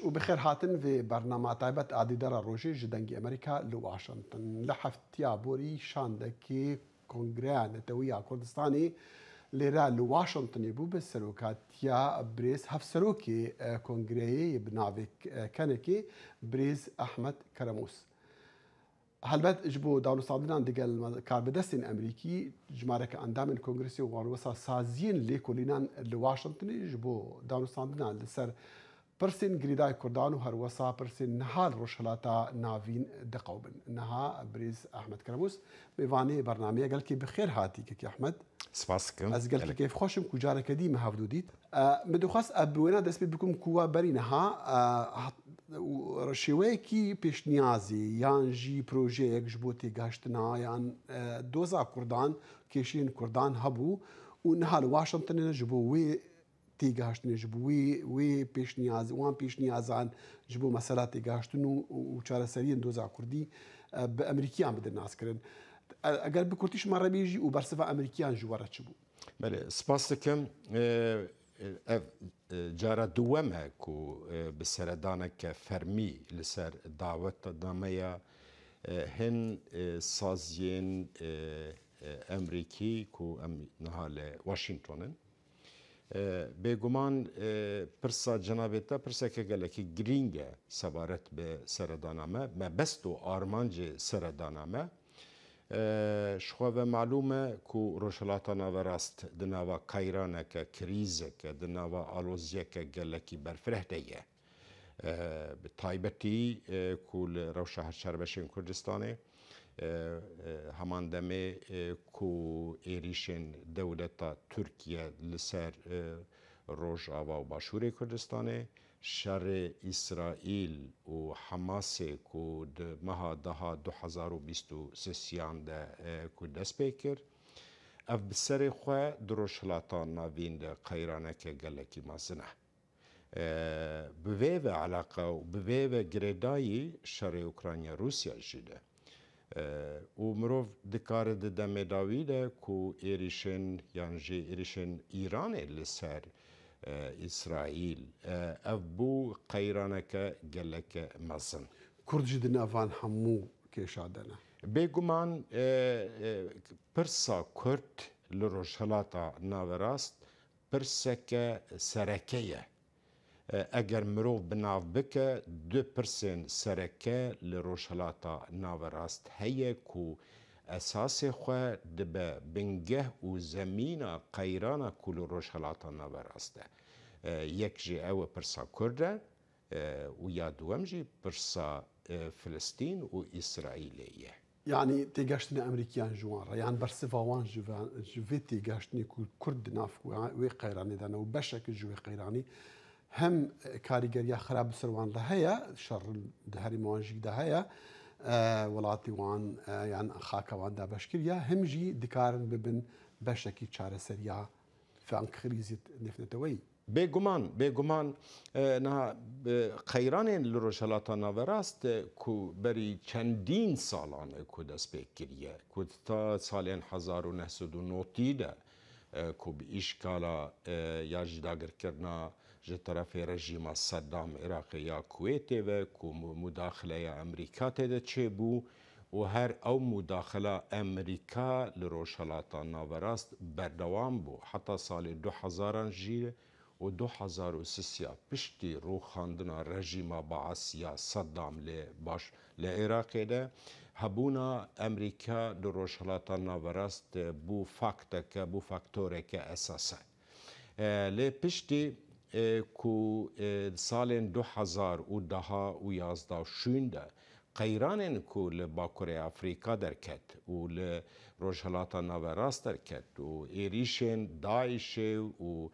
باش وبخير هاتن في برنامج تايبت عادي دارا روجي جدنجي أمريكا لواشنطن لحفتيا بوري شاندكي كونغريا نتويا كردستاني لرا لواشنطن يبو بالسلوكاتيا بريز هفسلوكي كونغريي بنافيك كانكي بريز أحمد كرموس هلبت جبو داونو صادنان دقل كاربدستين أمريكي جمارك أندام الكونغرسي وروسا سازين ليكولينان لواشنطن جبو داونو صادنان لسر برسين جريداي كردان وهروسا برسين نهال روشلاتا نافين دقوبن نها بريز أحمد كرموس بيفاني برنامج قال كي بخير هاتي كي أحمد سپاسکم از قال كيف خوشم كجارة كدي مهافدوديت مدخص أبونا دس بكم كوا برينها رشويكي پیش نیازی یان جی پروژه جبوتی گشتنا یان دوزا کردان کشین کردان هبو و نهال واشنطن جبو وی تی گشتنی جبو وی پیش نیاز وان پیش نیازان جبو مسئلات گشتنو و چاره سرین دوزا کردی به امریکیان بدن ناس کردن اگر بکرتیش مره بیجی و برسفا امریکیان جواره چبو بله سپاسکم جارا دومه کو بسردانك فرمي لسر دعوت داميا هن سازين امريكي كو نهال واشنطن بيگومان پرسا جنابتا پرسا که گلکی گرینگه سبارت به سردانامه ما بستو آرمانج سردانامه شخوه معلومه که روشلاتا نوراست دناوا کایرانه که کریزه که دناوا آلوزیه که گلکی برفرهده یه به تایبتی که روشه هرشربشین کردستانه همان دمه که ایریشن دولتا ترکیه لسر روش آوا و باشور کردستانه شر اسرائیل و حماس که ماه ده 2023 ده که دست پیکر اف بسر خواه دروشلاتا ناوین ده قیرانه که گلکی مازنه بویو علاقه و بویو گریدایی شر اوکرانیا روسیا جیده و مروف دکار ده دمداوی ده که ایریشن یعنی ایریشن ایران لسر إسرائيل أبو قيرانك جلك مصن كرد جدنا فان حمو كيشادنا بيجمان برسا كرد لروشلاتا ناوراست برسك سركية اگر مروف بناف بك 2% سركة لروشلاتا ناوراست هي كو اساس خو دبه بنگه و زمین قیران کل روشلاتا نوراسته یک جی او پرسا کرده و یا دوم جی پرسا فلسطین و اسرائیلیه يعني تيجاشتني أمريكيان جوان يعني برسفا وان جوفي تيجاشتني كرد ناف وقيراني دانا وبشك جوي قيراني هم كاريجريا خراب سروان لهيا شر دهري موانجي دهيا ولاتي وان يعني خاكا وان دا بشكريا هم جي دكارن ببن بشكي چاره سريا فان كريزيت نفتوي بيگومان نه قیران لروشلاتا نوراست کو بری چندین سالانه کو دست بکریه کو تا سالین 1990 ده کو به اشکالا یا جداگر کرنا جه طرف رژیم صدام عراق یا کویت و کو مداخله امریکا تده چه بو و هر او مداخله امریکا لروشلاتا نوراست بردوام بو حتی سال 2000 جیره و 2003 پشتی رو خاندنا رژیم بعثیا صدام باش لعراق ده هبونا امریکا لروشلاتا نوراست بو فاکتورک اساسه لی پشتی کو سال 2010 شونده قیرانن کو لباکور افریقا درکت و لروشلاتا نوراست درکت و ایریشن داعش و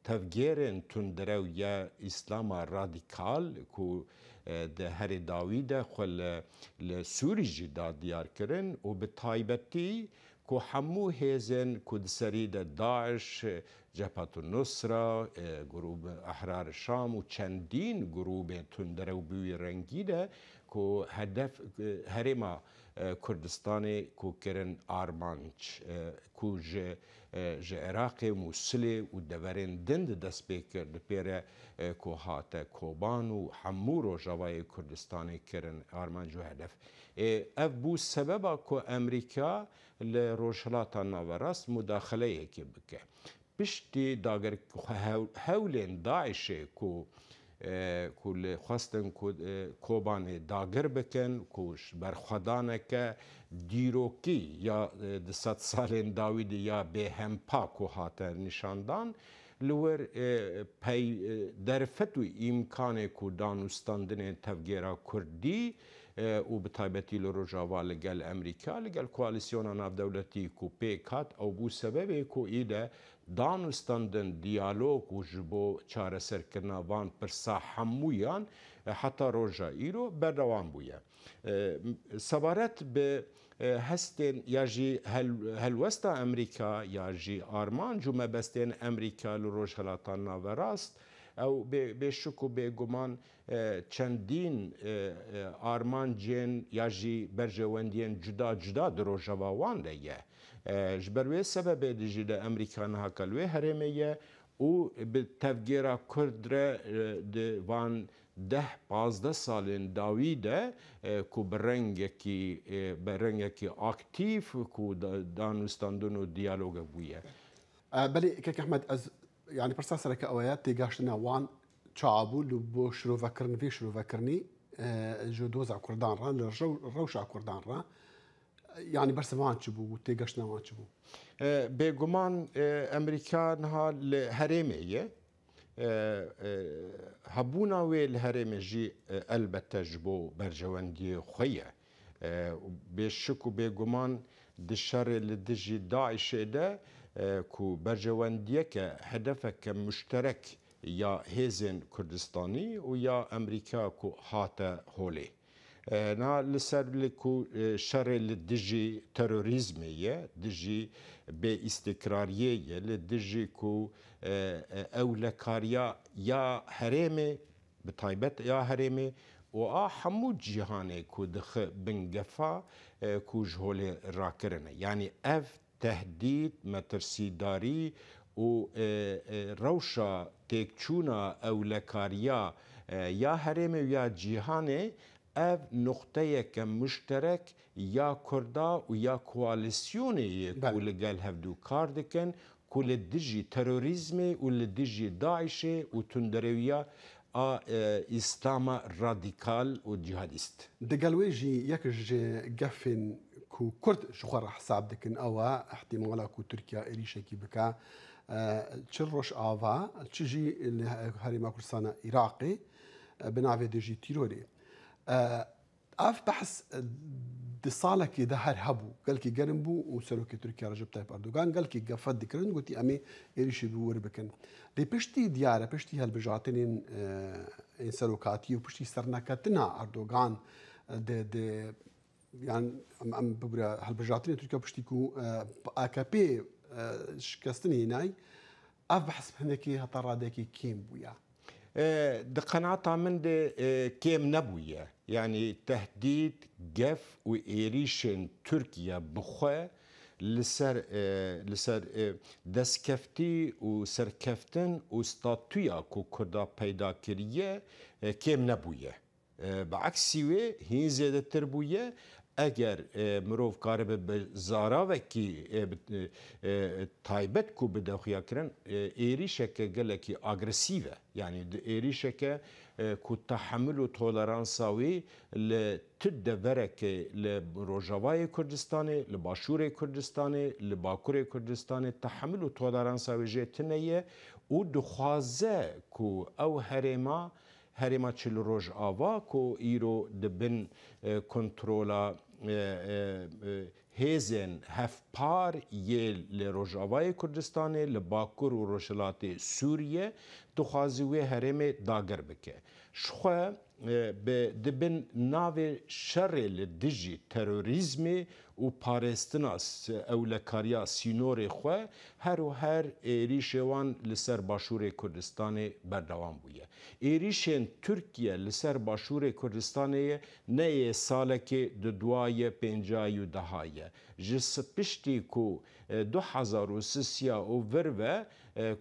تفجيرن تندرو يا اسلام راديكال كو ده هر داويد خل لسوري جدا ديار كرن وبتايبتي كو حمو هيزن كو سريد داعش جبهة النصرة جروب أحرار الشام وچندين جروب تندرو بوي رنگيده كو هدف هرما کردستان کو کرن آرمانچ کو ج عراق موصل و دورن دند دست بکر دپیره کو هات کوبان و همو روجاوای کردستان کرن آرمانج و هدف اف بو سببا کو امریکا لروجهلاتا ناوراست مداخله یکی بکه پشتی داگر هولین داعش کو کل خواستن کوبان داگر بکن کوش برخوادانه که دیروکی یا دست سالین داویدی یا به همپا کو هاته نشاندان لور پی در فتو امکان کو دانستاندن تفگیرا کردی و بطایبتی لروجاوا لگل امریکا لگل کوالیسیون ناف دولتی کو پیکات او بو سبب کو ایده دانستاندن دیالوگ و جبو چاره سرکرنا وان پرسا همویان حتی روژا ایرو بردوان بویه سوارت به هستن یا جی هلوستا امریکا یا جی آرمان جو مبستن امریکا لروجهلاتان ناوراست او به شک و به گمان چندین آرمانجین یا جی برجواندین جدا جدا دروجوا وان دیگه جبروی سبب دیجی ده امریکا نها کلوی هرمیه او به تفگیرا کرد ده وان 10-15 سالین داویده کو برنگکی اکتیف کو دانستاندن و دیالوگ بویه بلی که احمد از يعني برساس لك اويات تيغاشنا وان تشعبو لبو شرو فكرني في شرو فكرني جودوز على كردان ران روش على كردان ران يعني برس وان تشبو تيغاشنا وان تشبو بگمان امریکا نها الهرميه هبونا وی الهرم جی البته جبو برجواندی خویه بشکو بگمان دشار لدجی داعش ده کو برجواندیه که هدفک مشترک یا هیزن کردستانی و یا امریکا کو هاته هولی نا لسر لکو شر لدجی تروریزمیه دجی به استقراریه لدجی کو اولکاریا یا هرمه بطایبت یا هرمه و همو جهانه کو دخ بنگفا کو جهول راکرنه یعنی اف تهدید مترسیداری و روشا تکچونا اولکاریا یا هرمه یا جهانه اف نقطه که مشترک یا کردا و یا کوالیسیونی کو لگل هفدو کار دکن کو لدجی تروریزم و لدجی داعش و تندرویا اسلام رادیکال و جهادیست دقالوي جي يكج قفن كو كرد شخور حساب دكن اوا احتمالا كو تركيا اريشا كي بكا تشروش آفا تشجي هريما كردستان عراقي بنافي دجي تيروري اف بحث دصالك دهر هبو قال كي جرنبو وسلوكي تركيا رجب طيب اردوغان قال كي قفد ذكرن قلتي امي اريشي بور بكن دي بشتي دياره بشتي هالبجاتين سلوكاتي وبشتي سرنكتنا اردوغان دي يعني ام ببرا هالبجاتين تركيا بشتي كو اكابي شكستني هناي اف بحث هناكي هطرادكي كيم بويا دقناطة من دي كيم نبوية يعني تهديد جف وإيريشن تركيا بخوا لسر دسكفتي وسركفتن وستاتويا كو كردا پیدا كريه كيم نبوية بعكس سوي هين زيادة تربوية اگر مروف کارب به زاراوکی تایبت کو به دخیا کرن ایریشه که گلکی اگریسیوه یعنی ایریشه که کو تحمل و تولرانساوی لتد ورک لروجاوای کردستان لباشور کردستان لباکور کردستان تحمل و تولرانساوی جتنیه و دخوازه کو او هرما چل روز آوا کو ایرو دبن کنترولا هیزن هفپار یل لروجاوای کردستان لباکور و روشلات سوریه دخوازوی هرم داگر بکه شخوا دبن ناو شر لدجی تروریزم و پارستناس او لکاریا سینور خو هر و هر ایریشوان لسر باشور کردستان بردوام بویه. ایریشن ترکیه لسر باشور کردستان نه سالک دوای پنجای و دهایه. جس پشتی کو 2003 او ورو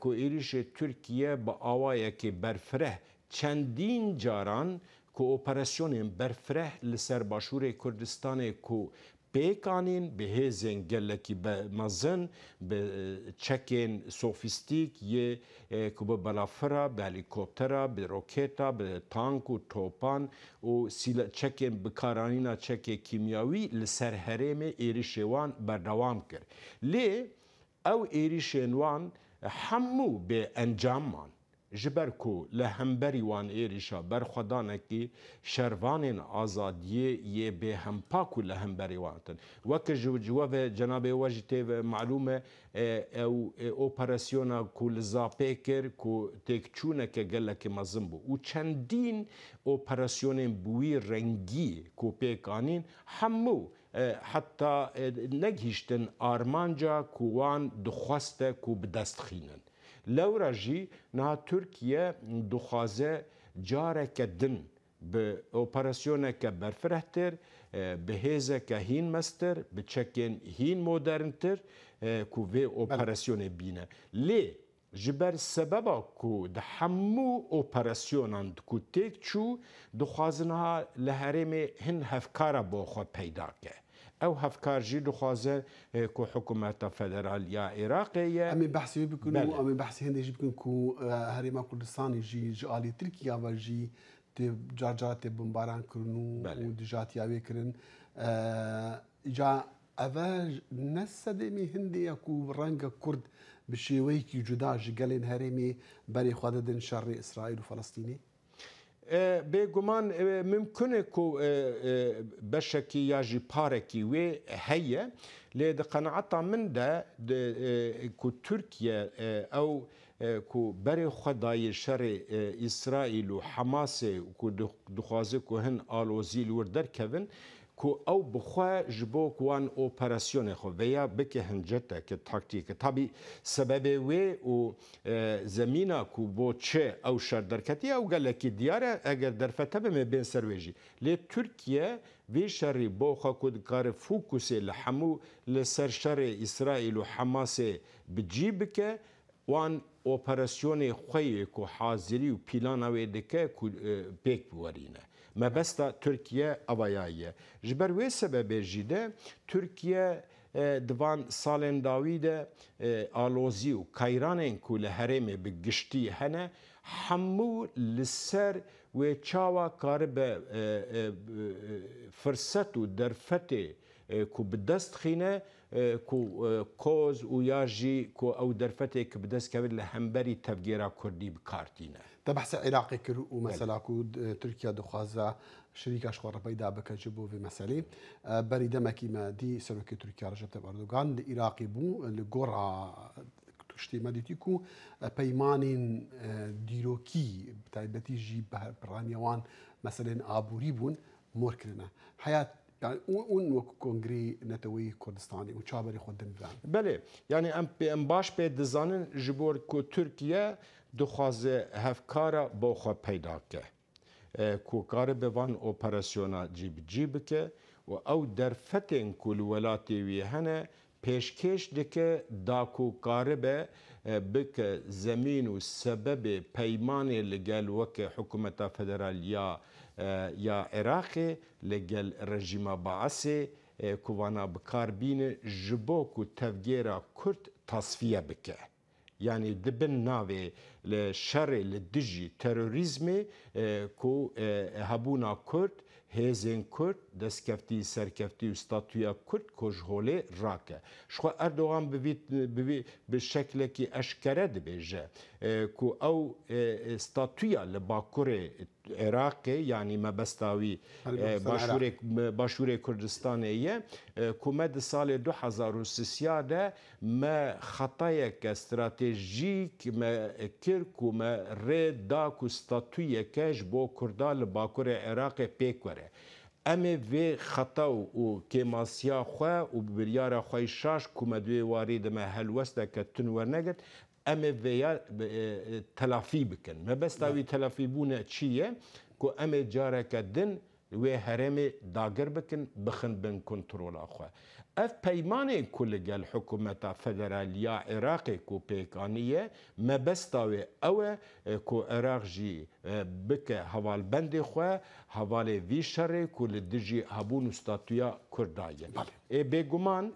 کو ایریش ترکیه با آوایه که برفره چندین جاران کو اپراسیون برفره لسر باشور کردستان کو پیکانین به هزین گلکی به مزن به چکین سوفیستیک یه کو به بلافرا به هلیکوپترا به روکتا به تانک و توپان و چکین بکارانینا چک کیمیاوی لسر هرم ایریشوان بردوام کرد لی او ایریشوان همو به انجامان جبر کو لهمبری وان ایریشا برخدانه کی شروان آزادیه یه به همپاکو لهمبری وانتن وک جواب جناب واجته معلومه او اپراسیونا کول زاپیکر کو تکچونه که گله که مزنبو و چندین اپراسیون بوی رنگی کو پیکانین همو حتی نگهشتن آرمانجا کوان دخواسته کو بدست خینن لورا جی نه ترکیه دخوازه جاره که دن به اپراسیونه که برفرهتر به هیزه که هین مستر به چکن هین مدرنتر که وی اپراسیونه بینه لی جبر سببا که ده همو اپراسیونان که تک چو دخوازنها لحرم هن هفکارا با خود پیدا که او هفکار جی دخوازه که حکومت فدرال یا عراقیه امی بحثی بکنو امی بحثی هنده جی بکن که هریما کردستانی جی جالی ترکیه و جی جارجات بمباران کرنو و دجات یاوی کرن جا اوه نسدمی هنده یکو رنگ کرد بشیوهی که جدا جگلین هریمی بری خوددن شر اسرائیل و فلسطینی بگمان ممکنه که بشکی یا جی پارکی و هیه لید قناعتا من ده که ترکیه او که بری خدای شر اسرائیل و حماس که دخوازه که هن آلوزیل وردر کون که او بخواه جبو کوان اپراسیون خو ویا بکه هنجته که تاکتیک طبی سبب و زمینه که بو چه او شر درکتی او گله که دیاره اگر در فتبه می بین سرویجی لی ترکیه وی شری بو خو کد کار فوکوس لحمو لسر شر اسرائیل و حماس بجیب که وان اپراسیون خوی که حاضری و پیلان اوی دکه که پیک بورینه ما بستا ترکیه اوایایه جبر وی سبب جیده ترکیه دوان سالن داویده آلوزی و کایرانین که لحرم بگشتی هنه همو لسر و چاوا کار به فرصت و درفت که بدست خینه که کوز و یاجی که او درفته که بدست که لهمبری تفگیرا کردی بکارتینه بحث عراقي كر ومسألة كود تركيا دخوازة شريكة شخور بيدا بك جبو في مسألة بريد مكيمة دي سلوكي تركيا رجب طيب أردوغان العراقي بو لجورا تشتي مديتيكو بيمانين ديروكي بتاعتي جي برانيوان مثلا آبوري بون موركرنا حياة يعني اون وک کنگری نتوی کردستانی و چابری خود دنبال. بله یعنی ام باش به دزانن جبور کو ترکیه دخوازه هفکارا با خود پیدا که کو کار به وان اپراسیونا جیب که و او در فتن کل ولاتی وی هنه پیشکش دکه دا کو کار به بک زمین و سبب پیمان لگل وک حکومت فدرال یا عراق لگل رژیم باعث کوانا بکار بین جبو کو تفگیرا کرد تصفیه بکه یعنی دبن ناوی لشر لدجی تروریزم کو هبونا کرد هزین کرد دستکفتی سرکفتی و ستاتویا کرد کجهوله راکه شخوا اردوغان به شکل که اشکره دبیجه که او ستاتویا لباکور عراق يعني ما بستاوي باشور كردستانية كومد سال 2003 ده ما خطايا استراتيجيك ما كيركو ما ريد داكو ستاتوية كاش بو كردال باكور عراق بيكوره امي في خطا و كيماسيا خو و بريارا خوي شاش كومدوي وارد ما هلوسته كتنور نگت امي في تلافي بكن ما بس تاوي تلافي بونه تشيه كو امي جارك دن و هرمي داگر بكن بخن بن كنترول اخو اف پیمانه كل جال حكومة فدراليا عراقي كو بيكانية ما بس تاوي او كو عراق جي بك هوال بند خو هوال في شر كل دجي هبون استاتويا كرداية بيگومان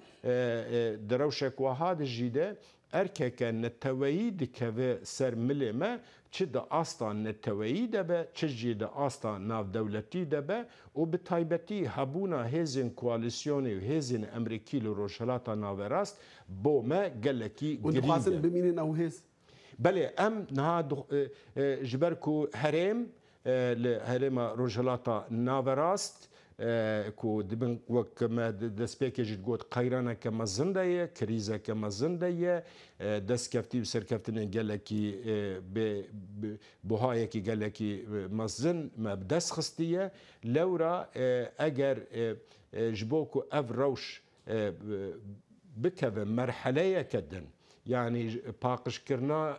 دروشك وهاد جيده ارکه نتوایی دکوه سر ملمه چه دا آستان نتوایی دبه چه جی دا آستان ناو دولتی دبه و به تایبتی هبونا هزین کوالیسیونی و هزین امریکی لروشلاتا ناوراست بو ما گلکی گرینده. و دخوازن بمینین او هز؟ بله ام نها جبرکو هرم روشلاتا ناوراست کو دبن وک ما دسپیکج گوت قیرانه که مزنده کریزه که مزنده دست کفتی و سرکفتن گلکی بهای کی گلکی مزن ما بدست خستیه لورا اگر جبو کو اف روش بکوه مرحله کدن يعني باقش كرنا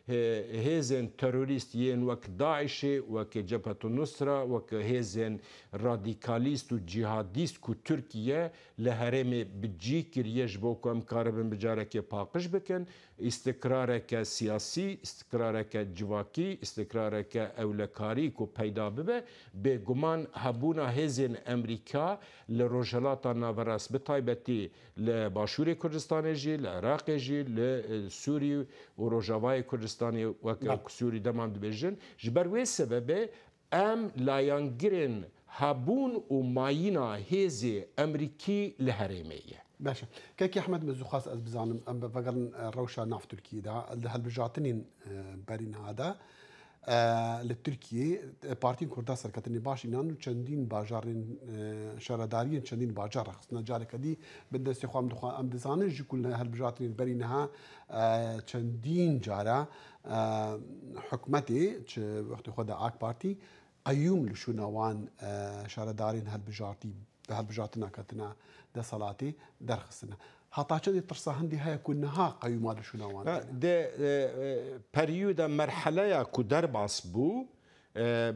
هيزن تروريست وك داعش وك جبهة النصرة وك هيزن راديكاليست و جهاديست كو تركيا لهرم بجيك يجبوكو امكاربن بجارك باقش بكن استقرارك سياسي استقرارك جواكي استقرارك اولكاري كو پیدا ببه بگمان هبونا هيزن امريكا لروجلاتا نافراس بطايبتي لباشور كردستان جي لعراق جي لسوري وروجاواي كردستاني وك سوري دمام دبجن جبر وي سبب ام لايانگرن هبون وماينا هيزي امريكي لهريميه باشا كيك احمد مزو خاص از بزانم ام بفقرن روشا ناف تركي دا هالبجاتنين برين هذا لتركيا بارتين كردا سركتني باش انانو چندين باجارين شاردارين چندين باجار خصنا جارك دي بدس خوام دخوا ام دزانن جي كل هالبجاتنين برينها چندين جارا حكمتي وقت خدا اك بارتي قيوم لشونوان شاردارين هالبجاتنا كتنا ده صلاتي درخصنا هاتاچه ترسا هندي هاي كنها قيومات شنوان ده بريودا مرحله كو درباس بو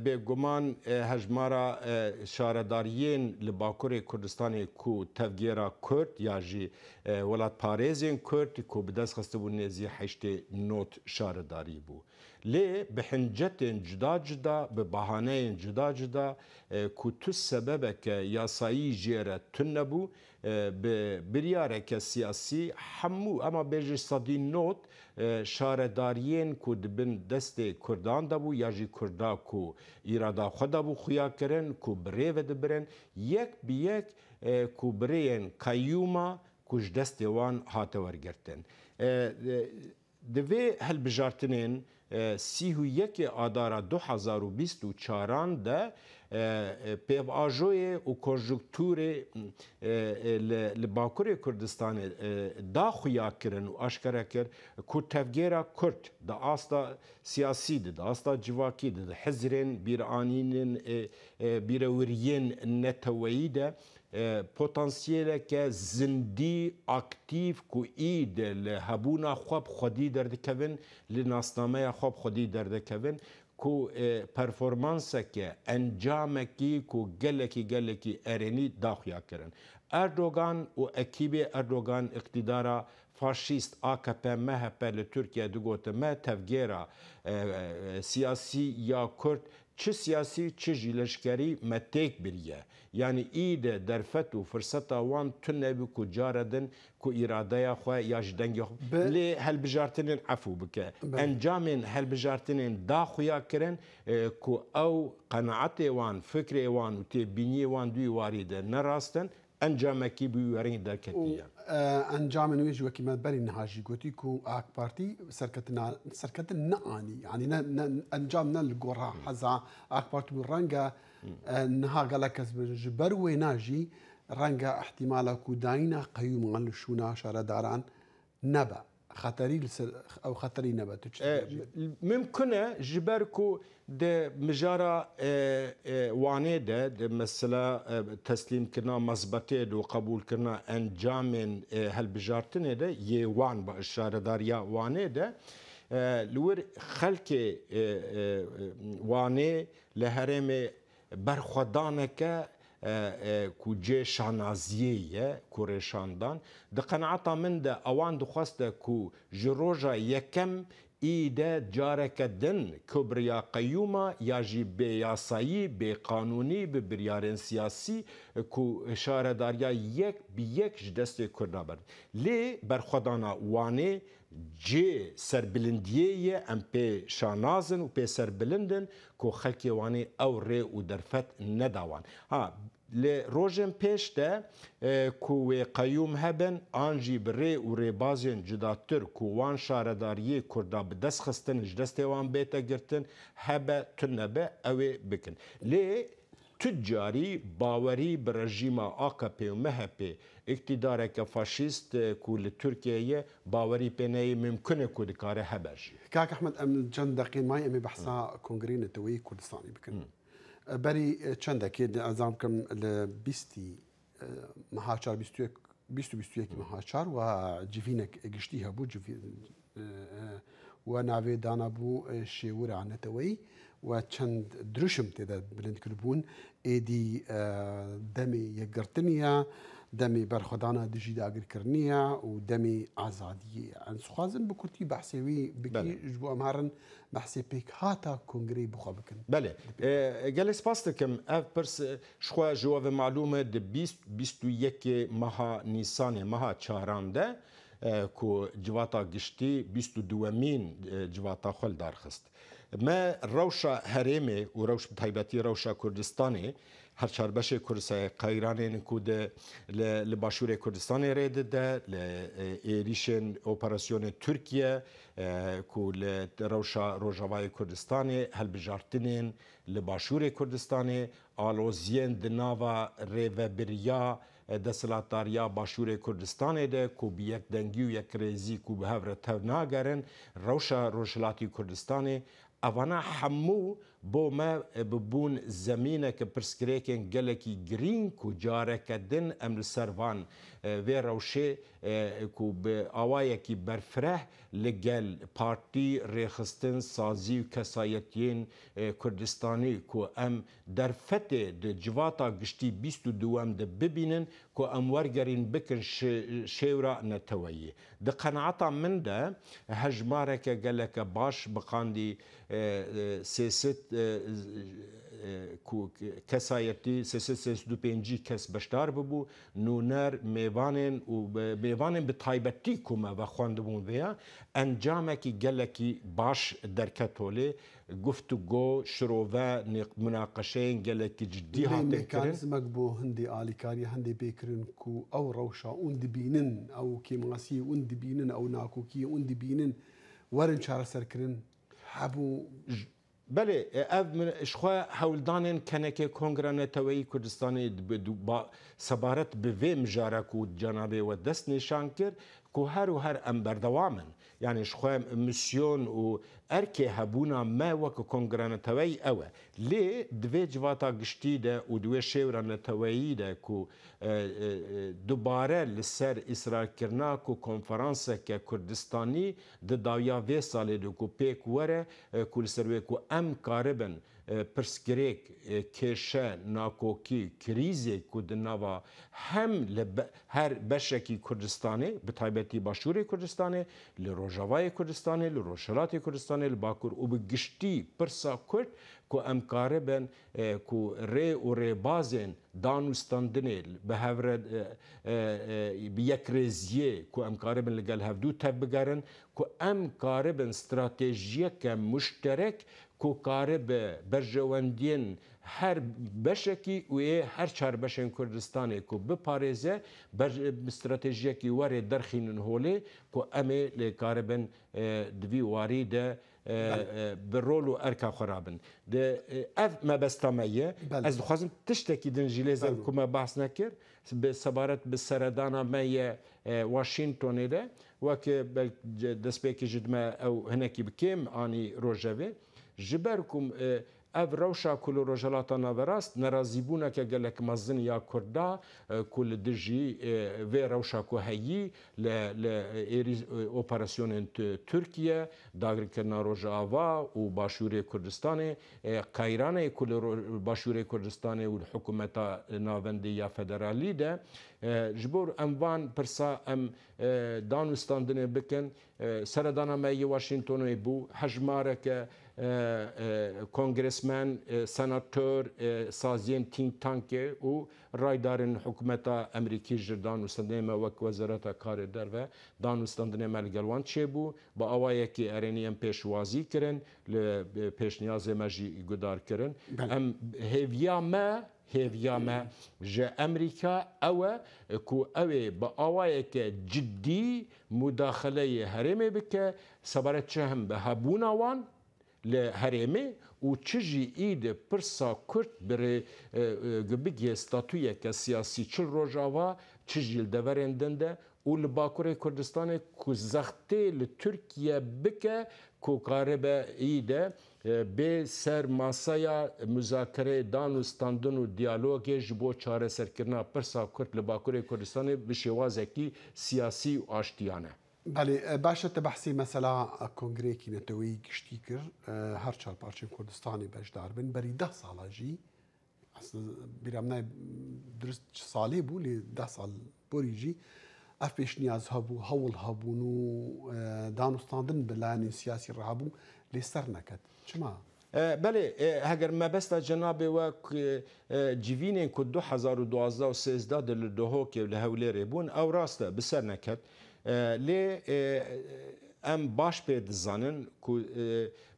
بگمان هجمارا شاردارین لباکور کردستان کو تفگیرا کرد یا جی ولات پارێزên کرد کو bi dest xiste bû nêzî heştê not şaredarî bû. Lê bi hincetên cuda cuda bi bahaneyên cuda cuda ku tu sebebeke yasayî jê re tune nebû bi biryareke siyasî hemû ama bêjî sadî not şaredariyên ku dibin destê Kurdan da bû ya jî Kurda ku îrada xwe da bû xuya kirin ku bi rê ve dibirin yek bi yek ku birêyên qeyyûma ku ji destê wan hate wergirtin. Di vê hilbijartinên sî û yekê adara 2024 de pêvajoyê û konjukturê li Bakurê Kurdistanê daxuya kirin û aşkere kir ku tevgêra Kurd di asta siyasî de di asta civakî de di hizrên bîranînên bîrewiriyên neteweyî de potansiyeleke zindî aktiv ku î de li hebûna xwe bi xwedî derdikevin li nasnameya xwe bi xwedî derdikevin ku performanseke encamekî ku gelekî erênî daxuya kirin. Erdogan û ekîbê Erdogan iktidara faşîst AKP MHP li Türkiye digote me tevgêra siyasî ya Kurd çi siyasî çi jî leşkerî me têk biriye. Yani î de derfet û firseta wan tune nebû ku care din ku îradeya xwe ya ji dengê xwe lê helbijartinên efû bike. Encamên helbijartinên daxuya kirin ku ew qenaetê wan, fikrê wan û têbîniyê wan duî warî de nerastin ئەنجامێکی بوەرەی دەکەتیە ئەنجامە نوێژ وەکیمە بەری نەهاژی گوتی و ئاک پارتی سەرکەتن نەئانی ینی ئەنجام نە لە گۆڕا حەزا ئاک پارتی و ڕەنگە نەها گەلە کەس ji ber wê najî ڕەنگە احتیمالە ku dayîna qeyûman li şûna şaredaran nebe xeterî li ser ew xeterî nebe tu ممکن e ji ber ku di mijara wanê de mesela teslîmkirina mezbetê û qebûlkirina encamên helbijartinê de yê wan şaredariya wanê de li wir xelkê wanê li herêmê berxwedaneke ku cê şanaziyê ye ku rêşandan di qeneeta min de ewan dixwaste ku ji roja yekem î de careke din kibriya qeyûma ya jî bêyasayî bêqanûnî bi biryarên siyasî ku şaredariya yek bi yek ji destê Kurda ber lê berxwedana wanê cê serbilindiyê ye em pê şanazin û pê serbilindin ku xelkê wanê ew rê û derfet nedawan li rojên pêş de ku wê qeyûm hebin an jî bi rê û rêbazên cudatir ku wan şaredariyê Kurda bi dest xistin ji destê wan bête girtin hebe tune be ew ê bikin lê tu carî bawerî bi rejîma AKP û MHP iktidareke faşîst ku li Tirkiyeyê bawerî pê neyê mümkün e ku dikare hebe jî Kak Ehmed em çend deqîn may em ê behsa Kongrê Neteweyî Kurdistanê bikin berî çendekê di ezam kim li bîstî mehaçar bîstû mehaçar û civînek giştî hebû we navê danabû şêwira neteweyî و çend dirûşim têde bilindkiribûn êdî demê yekgirtiniya demê berxwedana dijî dagirkiriniya û demê azadiyê ye em dixwazin bi kurtî behsê wî bikî ji bo em herin behsê pêk hata kongrê bixwe bikin Belê gelê spas dikim ev pirs xwe ji we ve malûm e di bîst û yekê meha Nîsanê meha çaran de ku civata giştî bîst û duwemîn civata xwe li darxist me rewşa herêmê û rewş bi taybetî rewşa Kurdistanê her çarbeşê Qeyranên ku de li başûrê Kurdistanê rê dide li êrişên operasyonê Tirkiye ku li rewşa Rojavayê Kurdistanê helbijartinên li başûrê Kurdistanê aloziyên di nava rêvebiriya desthilatdariya başûrê Kurdistanê de ku bi yek dengî û yek rêzî ku bi hev re tev nagerin rewşa Rojhilatî Kurdistanê evana hemû bo me bibûn zemîneke pirsgirêkên gelekî girîng ku careke din em li ser van vê rewşê ku bi awayekî berfireh li gel partî rêxistin sazî û kesayetiyên Kurdistanî ku em derfetê di civata giştî bîst û duwem de bibînin ku em wergerîn bikin şêwra neteweyî di qeneeta min de hejmareke geleke baş biqandî sêsit ku kesayetî sêsit du pêncî kes beşdar bibû nûner mêvanên û mêvanên bi taybetî ku me vexwendibûn vêya encamekî gelekî baş derket holê guftûgo şirove münaqeşeyên gelekî ciddî hatin kirin mekanîzmek bo hindê alîkariya hindê pêkirin ku ew rewşa ûn dibînin ew kêmasiyê ûn dibînin ew nakokiyê ûn dibînin werin çareserkirin hebû Belê ev min ji xwe hewldanên kenekê Kongre Neteweyî Kurdistanê sebaret bi vê mijara ku cenabê we dest nîşan kir ku her û her em berdewamin yani ji xwe misyon û erkê hebûna me wek Kongre Neteweyî ew e lê di vê civata giştî de û di wê şêwra neteweyî de ku dubare li ser îsrarkirina ku konferanseke Kurdistanî di dawiya vê salê de ku pêk were ku li ser wê ku em karibin pirsgirêk kêşe nakokî krîzê ku di nava hem li her beşekî Kurdistanê bi taybetî başûrê Kurdistanê li Rojavayê Kurdistanê li Rojhilatê Kurdistanê li Bakur û bi giştî pirsa Kurd ku em karibin ku rê û rêbazên danûstandinê bi hev re bi yek rêziyê ku em karibin li gel hevdû tev bigerin ku em karibin stratejiyeke muşterek ku karibe berjewendiyên هر بشکی و هر چهار بشن کردستانی کو بپارێزه استراتژیەکی وەرێ دەرخینن هۆلێ کو ئەمێ لێکارەبن دوی واری ده برول و ئەرکا خۆرابن ئەف مەبەستەمەیە ئەس دخوازم تشتێکی دنجی لێزە کومە باس نەکرد سەبارەت بە سەردانە مەیە واشنگتۆنێ ده وەکە دەستپێکی ژدمە ئەو هەنێکی بکێم ئانی ڕۆژەوێ ji ber ku ev rewşa ku li Rojhilata Naverast nerazîbûneke gelek mezin ya Kurda ku li dijî vê rewşa ku heyî li operasyonên Tirkiye dagirkirina Rojava û Başûrê Kurdistanê qeyranê ku li Başûrê Kurdistanê û hikûmeta navendî ya federalî de ji bo em van pirsa em danûstandinê bikin seredana me yê Washingtonê bû hejmareke کۆنگرسمن سەناتۆر سازیên تینک tankê û raydarên hikûmeta Emerîkî ji danûstandinê me wek Wezareta Karê derve danûstandinê me li gel wan çêbû bi awayekî erênî em pêşwazî kirin li pêşniyazê me jî gudar kirin em hêviya me ji Emerîka ew e ku ew ê bi awayeke ciddî mudaxeleyê herêmê bike sebaret çi him bi hebûna wan li herêmê û çi jî îdê pirsa Kurd birê bigê statûyeke siyasî çil rojava çi jî li deverên din de û li Bakurê Kurdistanê ku zextê li Tirkiye bike ku karibe îde bê ser masaya müzakerê danûstandin û diyalogê ji bo çareserkirina pirsa Kurd li Bakurê Kurdistanê bi şêwazekî siyasî û aştiyane. بله باشه te behsî mesela kongrekî netewî giştî kir her çar parçeyên Kurdistanê bejdar bin berî 10 sala jî bîra me durist salê bû lê 10 sal borî jî ev pêşniyaz hebû hewl hebûn û danûstandin bi lanên siyasî re hebû lê ser neket çima بله هەگەر مەبەستا جەنابێ وەک جیڤینên ku 2012 de li Duhokê li Hewlêrê bûn ew rast e bi ser neket lê em baş pê dizanin ku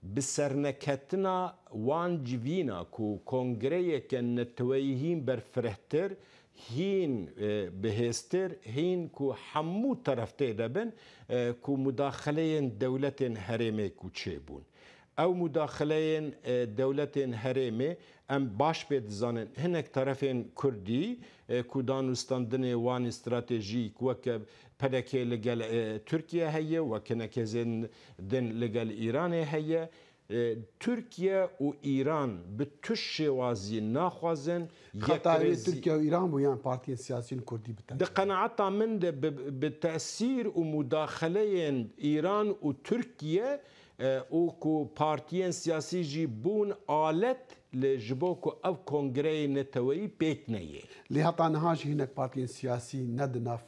bi serneketina wan civîna ku kongreyeke neteweyî hîn berfirehtir hîn bihêztir hîn ku hemû tereftê debin ku mudaxeleyên dewletên herêmê ku çêbûn ew mudaxeleyên dewletên herêmê em baş pê dizanin hinek terefên Kurdî ku danûstandinê wanî stratejîk weke pelekê li gel Tirkiye heye wek hinekezên din li gel Îranê heye Tirkiye û Îran bi tuş şêwazî naxwazin Tirkiye û Îran bû yan partiyên siyasî Kurdî bi di qenaeta min de bi tesîr û mudaxeleyên Îran û Tirkiye û ku partiyên siyasî jî bûn alet li ji bo ku ev kongreyê neteweyî pêk neyê. Lê heta niha jî hinek partiyên siyasî ne di nav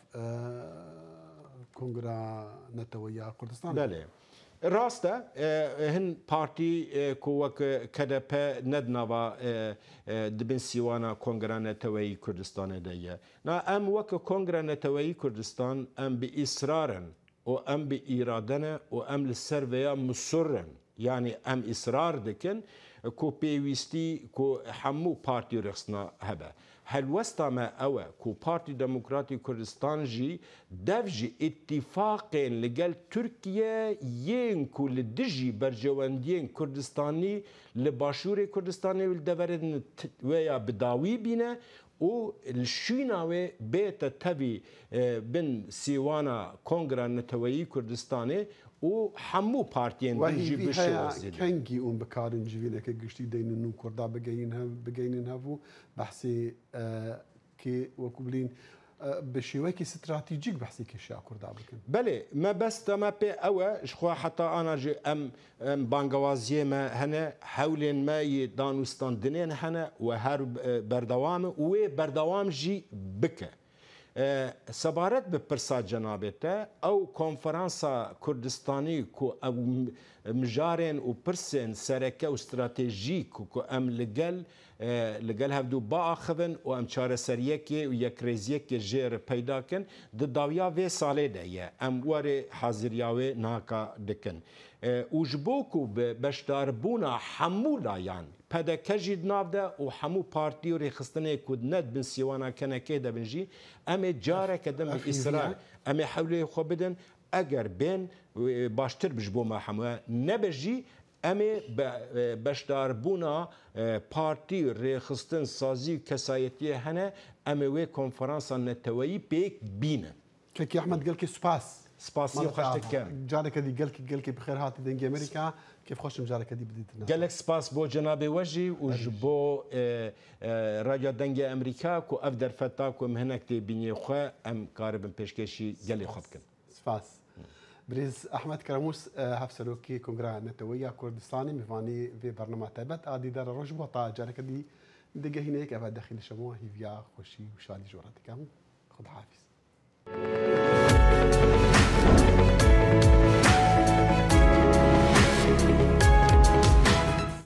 Kongra Neteweya Kurdistanê. Belê. Rast e hin partî ku wek KDP ne di nava dibin sîwana Kongra Neteweyî Kurdistanê de ye. Na em wek Kongra Neteweyî Kurdistan em bi îsrarin û em bi îradene û em li ser veya musurrin yani em îsrar dikin ku pêwîstî ku hemû partî rexsina hebe. Helwesta me ew e ku Partî Demokratîk Kurdistan jî dev ji îtîfaqên li gel Tirkiye yên ku li dijî bercewendiyên Kurdistanî li Başûrê Kurdistanê li deverên wê ya bidawî bîne û li şîna wê bête tevî bin sîwana Kongra Neteweyî Kurdistanê û hemû partiyên jî bişewazî kengî û bikarin civîneke giştî deynin û Kurda bigeynin hevû behsê kê wekû bilîn bi şêwekî stratîjîk behsê kêşiya Kurda bikin. Belê me besta me pê ew e ji xwe heta ana jî em bangewaziyê me hene hewlên me yê danûstandinên hene we her berdewam û wê berdewam jî bike. Sebaret bi pirsa cenabê te ew konferansa Kurdistanî ku ew mijarên û pirsên sereke û stratejîk ku em li gel لەگەل هەفتوو باخبن و ئەم چارەسەریەکێ و یەکرێزیەکێ ژێر پەیداکەن داویا vê salê de ye em warê haziriyawê naka dikin û ji bo ku bi beşdarbûna hemû layan pedeke jî nav de û hemû partî û rêxistinê ku net bin sîwana kenekê de bin jî em ê careke din îsrar em ê hewlê xwe bidin eger bên baştir bi ji bo me hemû nebe jî em ê beşdarbûna partî rêxistin sazî û kesayetiyê hene em ê wê konferansa neteweyî pêk bînin. كيكي احمد قالكي سباس سپاسی خوش دکم. جارك دي قالكي بخير هاتي دنجي امريكا كيف خوش جارك دي بديت الناس. قالك سپاس بو جناب وجهي وجبو راديو دنجي امريكا كو افدر فتا كو مهنك تي بيني خو ام قارب بيشكشي قالي خبكن. سپاس. بريز احمد كرموس هفسلوكي كونغرا نتويا كردستاني مفاني في برنامج تبت ادي دار روج بوطا جارك دي دقه هناك ابد داخل شموه هي فيا خوشي وشادي جوراتكم خد حافظ.